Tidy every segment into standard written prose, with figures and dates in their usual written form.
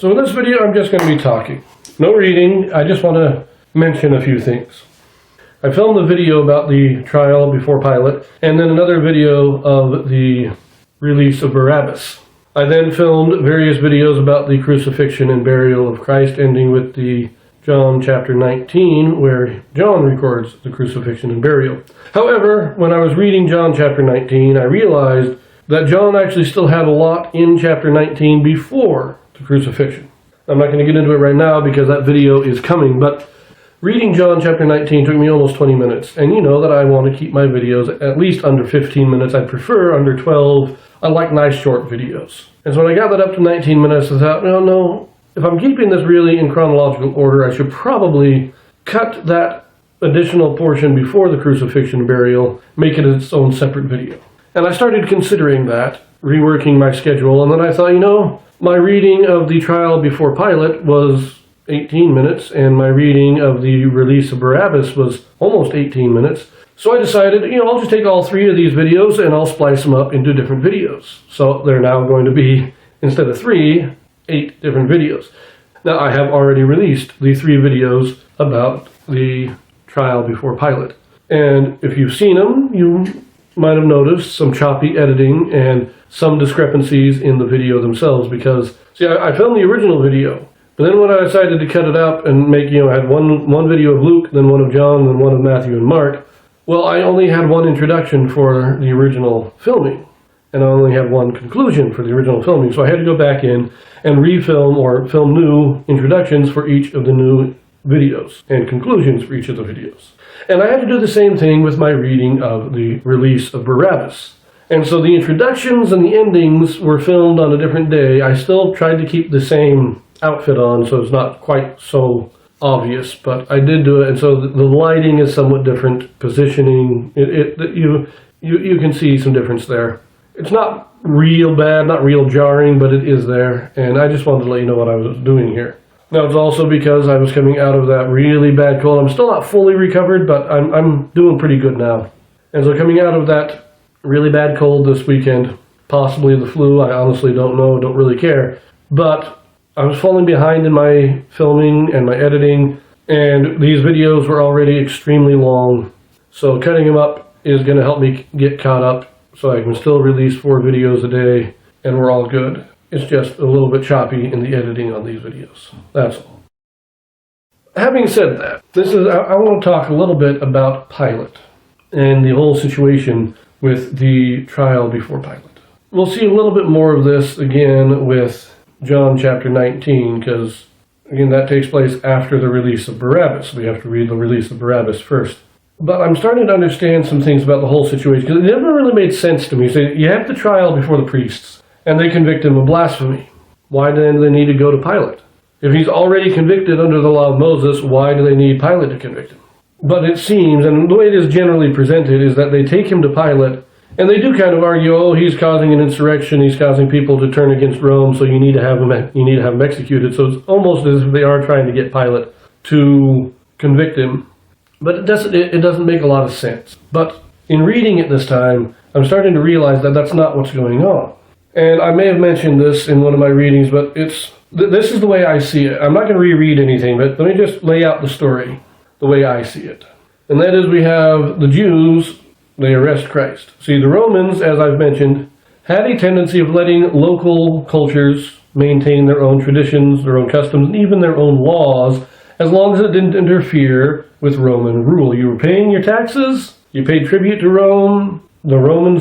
So in this video, I'm just going to be talking. No reading, I just want to mention a few things. I filmed a video about the trial before Pilate, and then another video of the release of Barabbas. I then filmed various videos about the crucifixion and burial of Christ, ending with the John chapter 19, where John records the crucifixion and burial. However, when I was reading John chapter 19, I realized that John actually still had a lot in chapter 19 before the crucifixion. I'm not going to get into it right now because that video is coming, but reading John chapter 19 took me almost 20 minutes, and you know that I want to keep my videos at least under 15 minutes. I prefer under 12. I like nice short videos. And so when I got that up to 19 minutes, I thought, no, if I'm keeping this really in chronological order, I should probably cut that additional portion before the crucifixion and burial, make it its own separate video. And I started considering that, reworking my schedule, and then I thought, my reading of the trial before Pilate was 18 minutes, and my reading of the release of Barabbas was almost 18 minutes. So I decided, I'll just take all three of these videos and I'll splice them up into different videos. So they're now going to be, instead of 8 different videos. Now I have already released the 3 videos about the trial before Pilate. And if you've seen them, you might have noticed some choppy editing and some discrepancies in the video themselves because, I filmed the original video. But then when I decided to cut it up and make, I had one video of Luke, then one of John, then one of Matthew and Mark. Well, I only had one introduction for the original filming, and I only had one conclusion for the original filming. So I had to go back in and refilm or film new introductions for each of the new videos and conclusions for each of the videos. And I had to do the same thing with my reading of the release of Barabbas. And so the introductions and the endings were filmed on a different day. I still tried to keep the same outfit on, so it's not quite so obvious, but I did do it, and so the lighting is somewhat different, positioning, you can see some difference there. It's not real bad, not real jarring, but it is there, and I just wanted to let you know what I was doing here. Now, it's also because I was coming out of that really bad cold. I'm still not fully recovered, but I'm doing pretty good now. And so coming out of that really bad cold this weekend, possibly the flu, I honestly don't know, don't really care, but I was falling behind in my filming and my editing, and these videos were already extremely long, so cutting them up is going to help me get caught up so I can still release 4 videos a day, and we're all good. It's just a little bit choppy in the editing on these videos. That's all. Having said that, I want to talk a little bit about Pilate and the whole situation with the trial before Pilate. We'll see a little bit more of this again with John chapter 19, because, again, that takes place after the release of Barabbas. We have to read the release of Barabbas first. But I'm starting to understand some things about the whole situation, because it never really made sense to me. So you have the trial before the priests, and they convict him of blasphemy. Why do they need to go to Pilate? If he's already convicted under the law of Moses, why do they need Pilate to convict him? But it seems, and the way it is generally presented, is that they take him to Pilate, and they do kind of argue, he's causing an insurrection, he's causing people to turn against Rome, so you need to have him executed. So it's almost as if they are trying to get Pilate to convict him. But it doesn't make a lot of sense. But in reading it this time, I'm starting to realize that that's not what's going on. And I may have mentioned this in one of my readings, but this is the way I see it. I'm not going to reread anything, but let me just lay out the story the way I see it. And that is, we have the Jews. They arrest Christ. See, the Romans, as I've mentioned, had a tendency of letting local cultures maintain their own traditions, their own customs, and even their own laws, as long as it didn't interfere with Roman rule. You were paying your taxes, you paid tribute to Rome, the Roman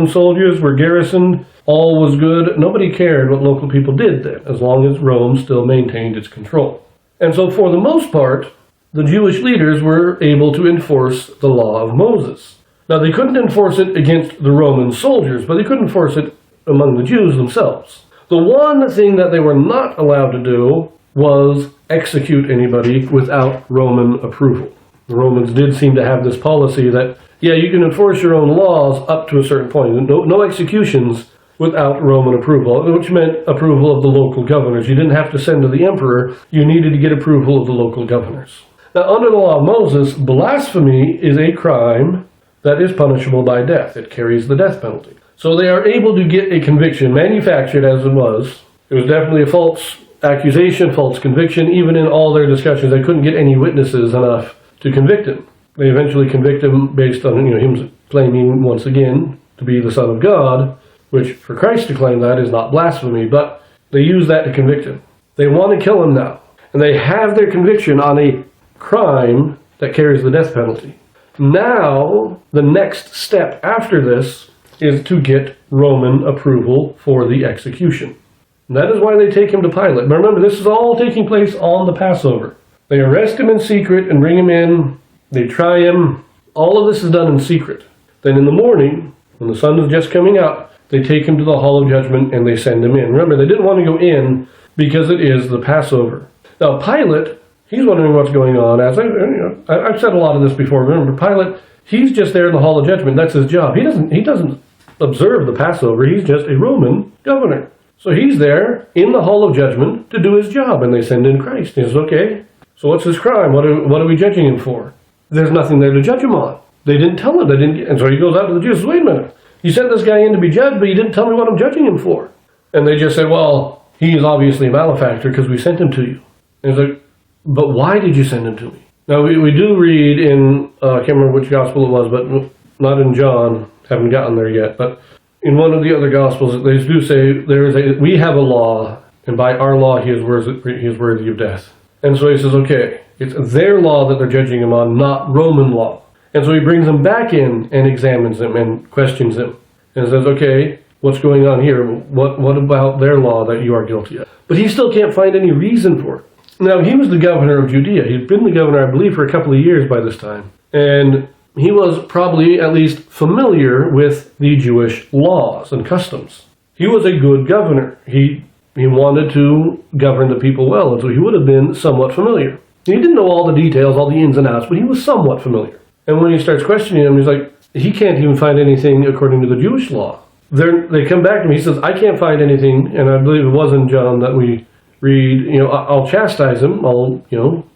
soldiers were garrisoned, all was good. Nobody cared what local people did then, as long as Rome still maintained its control. And so for the most part, the Jewish leaders were able to enforce the law of Moses. Now, they couldn't enforce it against the Roman soldiers, but they could enforce it among the Jews themselves. The one thing that they were not allowed to do was execute anybody without Roman approval. The Romans did seem to have this policy that, you can enforce your own laws up to a certain point. No executions without Roman approval, which meant approval of the local governors. You didn't have to send to the emperor. You needed to get approval of the local governors. Now, under the law of Moses, blasphemy is a crime that is punishable by death. It carries the death penalty. So they are able to get a conviction manufactured as it was. It was definitely a false accusation, false conviction. Even in all their discussions, they couldn't get any witnesses enough to convict him. They eventually convict him based on him claiming once again to be the Son of God, which for Christ to claim that is not blasphemy, but they use that to convict him. They want to kill him now, and they have their conviction on a crime that carries the death penalty. Now, the next step after this is to get Roman approval for the execution. And that is why they take him to Pilate. But remember, this is all taking place on the Passover. They arrest him in secret and bring him in. They try him. All of this is done in secret. Then in the morning, when the sun is just coming up, they take him to the Hall of Judgment and they send him in. Remember, they didn't want to go in because it is the Passover. Now, Pilate, he's wondering what's going on. As I've said a lot of this before. Remember, Pilate, he's just there in the Hall of Judgment. That's his job. He doesn't observe the Passover. He's just a Roman governor. So he's there in the Hall of Judgment to do his job, and they send in Christ. He says, okay, so what's his crime? What are we judging him for? There's nothing there to judge him on. They didn't tell him. And so he goes out to the Jews and says, wait a minute. You sent this guy in to be judged, but you didn't tell me what I'm judging him for. And they just said, well, he is obviously a malefactor because we sent him to you. And he's like, but why did you send him to me? Now, we do read in, I can't remember which gospel it was, but not in John, haven't gotten there yet, but in one of the other gospels, they do say, we have a law, and by our law he is worthy of death. And so he says, okay, it's their law that they're judging him on, not Roman law. And so he brings him back in and examines him and questions him. And says, okay, what's going on here? What about their law that you are guilty of? But he still can't find any reason for it. Now, he was the governor of Judea. He'd been the governor, I believe, for a couple of years by this time. And he was probably at least familiar with the Jewish laws and customs. He was a good governor. He wanted to govern the people well, and so he would have been somewhat familiar. He didn't know all the details, all the ins and outs, but he was somewhat familiar. And when he starts questioning him, he's like, he can't even find anything according to the Jewish law. They come back to me, he says, I can't find anything, and I believe it was in John that we read, I'll chastise him, I'll,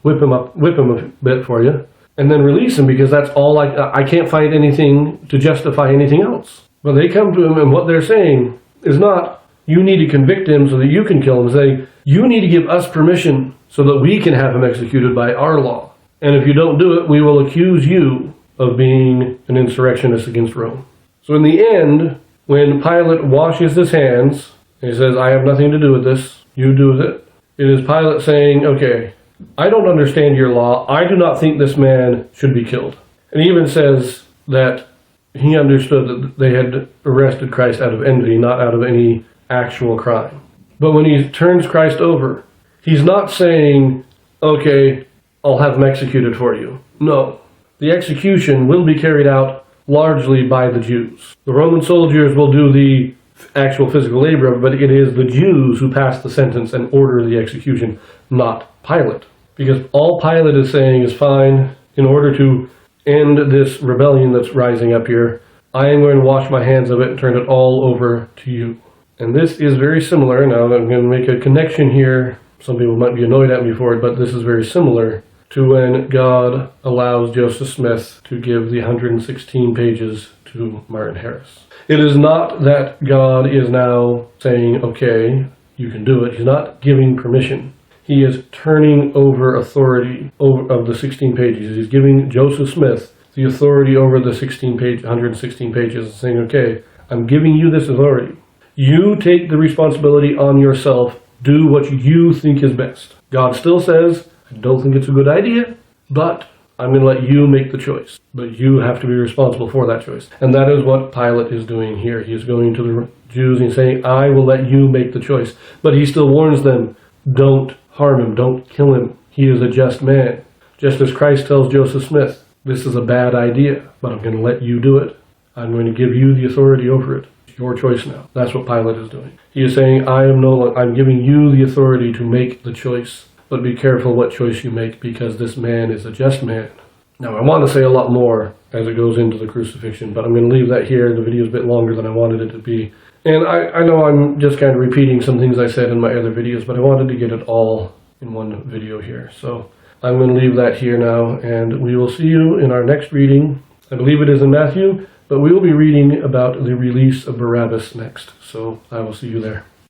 whip him a bit for you, and then release him, because that's all I can't find anything to justify anything else. But they come to him, and what they're saying is not, you need to convict him so that you can kill him. Say, you need to give us permission so that we can have him executed by our law. And if you don't do it, we will accuse you of being an insurrectionist against Rome. So in the end, when Pilate washes his hands, he says, I have nothing to do with this, you do with it. It is Pilate saying, okay, I don't understand your law. I do not think this man should be killed. And he even says that he understood that they had arrested Christ out of envy, not out of any actual crime. But when he turns Christ over, he's not saying, okay, I'll have him executed for you. No. The execution will be carried out largely by the Jews. The Roman soldiers will do the actual physical labor of it, but it is the Jews who pass the sentence and order the execution, not Pilate. Because all Pilate is saying is, fine, in order to end this rebellion that's rising up here, I am going to wash my hands of it and turn it all over to you. And this is very similar. Now I'm going to make a connection here. Some people might be annoyed at me for it, but this is very similar to when God allows Joseph Smith to give the 116 pages to Martin Harris. It is not that God is now saying, okay, you can do it. He's not giving permission. He is turning over authority of the 16 pages. He's giving Joseph Smith the authority over the 116 pages and saying, okay, I'm giving you this authority. You take the responsibility on yourself. Do what you think is best. God still says, I don't think it's a good idea, but I'm going to let you make the choice. But you have to be responsible for that choice. And that is what Pilate is doing here. He is going to the Jews and saying, I will let you make the choice. But he still warns them, don't harm him, don't kill him. He is a just man. Just as Christ tells Joseph Smith, this is a bad idea, but I'm going to let you do it. I'm going to give you the authority over it. It's your choice now. That's what Pilate is doing. He is saying, I'm giving you the authority to make the choice. But be careful what choice you make, because this man is a just man. Now, I want to say a lot more as it goes into the crucifixion, but I'm going to leave that here. The video is a bit longer than I wanted it to be. And I know I'm just kind of repeating some things I said in my other videos, but I wanted to get it all in one video here. So I'm going to leave that here now, and we will see you in our next reading. I believe it is in Matthew, but we will be reading about the release of Barabbas next. So I will see you there.